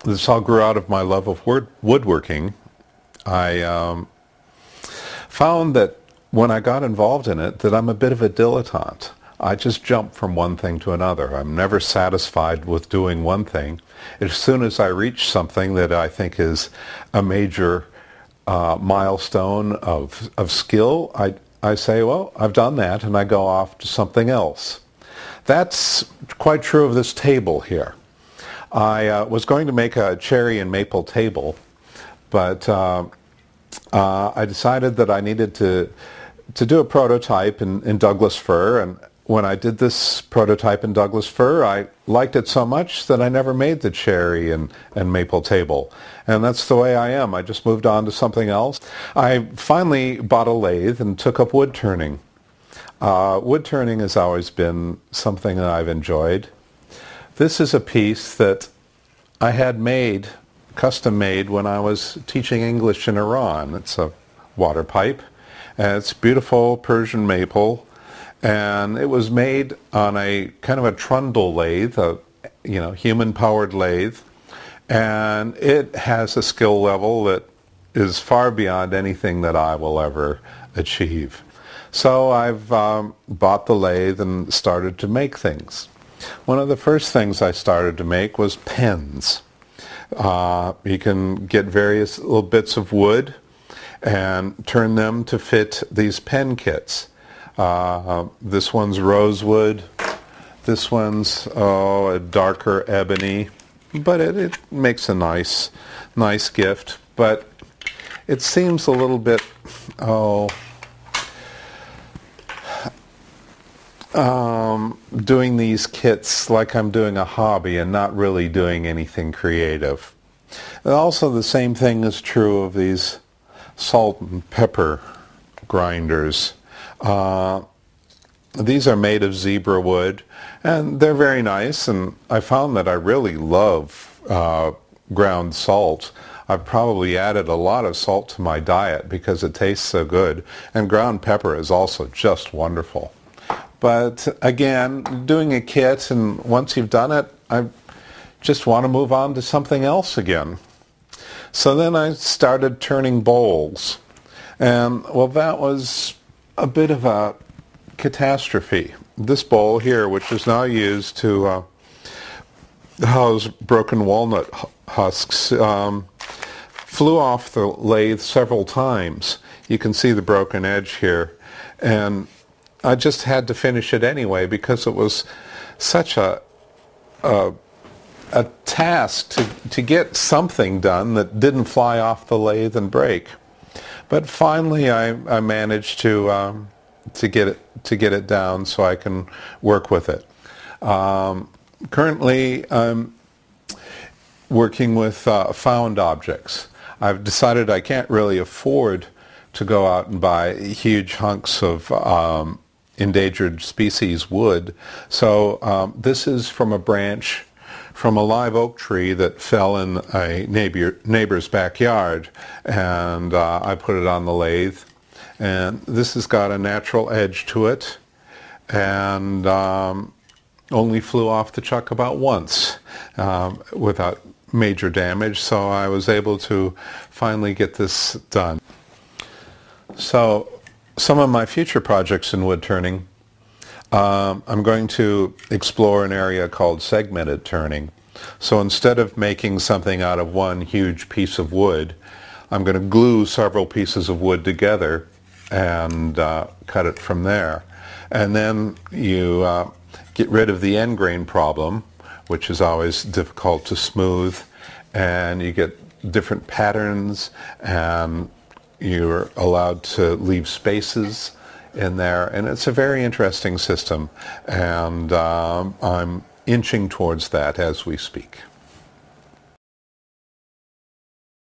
this all grew out of my love of woodworking. I found that when I got involved in it, that I'm a bit of a dilettante. I just jump from one thing to another. I'm never satisfied with doing one thing. As soon as I reach something that I think is a major milestone of skill, I say, well, I've done that, and I go off to something else. That's quite true of this table here. I was going to make a cherry and maple table, but I decided that I needed to do a prototype in Douglas fir, and when I did this prototype in Douglas fir, I liked it so much that I never made the cherry and maple table. And that's the way I am. I just moved on to something else. I finally bought a lathe and took up wood turning. Wood turning has always been something that I've enjoyed. This is a piece that I had made, custom made, when I was teaching English in Iran. It's a water pipe, and it's beautiful Persian maple. And it was made on a kind of a trundle lathe, a human-powered lathe, and it has a skill level that is far beyond anything that I will ever achieve. So I've bought the lathe and started to make things. One of the first things I started to make was pens. You can get various little bits of wood and turn them to fit these pen kits. This one's rosewood, this one's a darker ebony, but it makes a nice gift. But it seems a little bit, doing these kits like I'm doing a hobby and not really doing anything creative. And also the same thing is true of these salt and pepper grinders. These are made of zebra wood, and they're very nice, and I found that I really love ground salt. I've probably added a lot of salt to my diet because it tastes so good, and ground pepper is also just wonderful. But again, doing a kit, and once you've done it, I just want to move on to something else again. So then I started turning bowls, and well, that was a bit of a catastrophe. This bowl here, which is now used to house broken walnut husks, flew off the lathe several times. You can see the broken edge here, and I just had to finish it anyway because it was such a task to get something done that didn't fly off the lathe and break. But finally, I managed to get it down so I can work with it. Currently, I'm working with found objects. I've decided I can't really afford to go out and buy huge hunks of endangered species wood. So this is from a branch from a live oak tree that fell in a neighbor's backyard, and I put it on the lathe. And this has got a natural edge to it, and only flew off the chuck about once without major damage, so I was able to finally get this done. So some of my future projects in wood turning, I'm going to explore an area called segmented turning. So instead of making something out of one huge piece of wood, I'm going to glue several pieces of wood together and cut it from there. And then you get rid of the end grain problem, which is always difficult to smooth, and you get different patterns, and you're allowed to leave spaces in there, and it's a very interesting system, and I'm inching towards that as we speak.